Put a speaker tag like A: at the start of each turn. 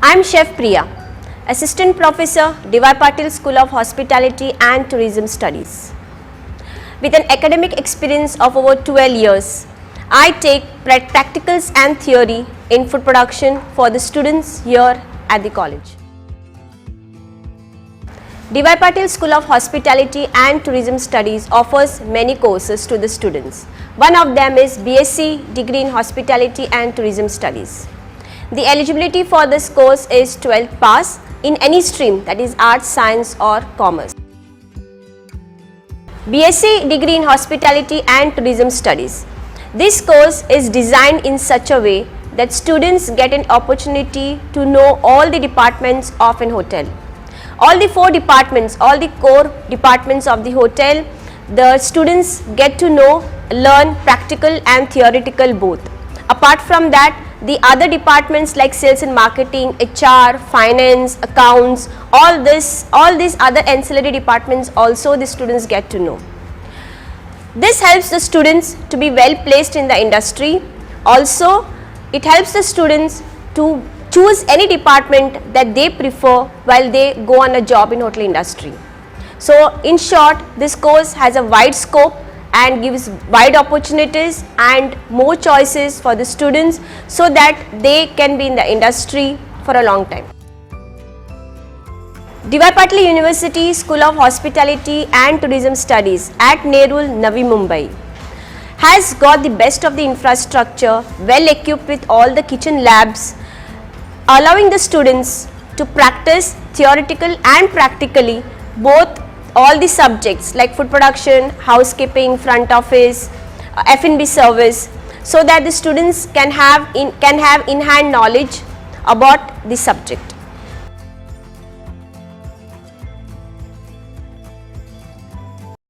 A: I am Chef Priya, Assistant Professor, D. Patil School of Hospitality and Tourism Studies. With an academic experience of over 12 years, I take practicals and theory in food production for the students here at the college. D. Patil School of Hospitality and Tourism Studies offers many courses to the students. One of them is B.Sc degree in Hospitality and Tourism Studies. The eligibility for this course is 12th pass in any stream, that is arts, science or commerce. B.Sc degree in Hospitality and Tourism Studies. This course is designed in such a way that students get an opportunity to know all the departments of an hotel. All the 4 departments, all the core departments of the hotel, the students get to know, learn practical and theoretical both. Apart from that, the other departments like sales and marketing, HR, finance, accounts, all these other ancillary departments also the students get to know. This helps the students to be well placed in the industry. Also, it helps the students to choose any department that they prefer while they go on a job in hotel industry. So, in short, this course has a wide scope and gives wide opportunities and more choices for the students so that they can be in the industry for a long time. D. Patil University School of Hospitality and Tourism Studies at Nerul, Navi Mumbai has got the best of the infrastructure, well equipped with all the kitchen labs, allowing the students to practice theoretical and practically both all the subjects like food production, housekeeping, front office, F&B service, so that the students can have in-hand knowledge about the subject.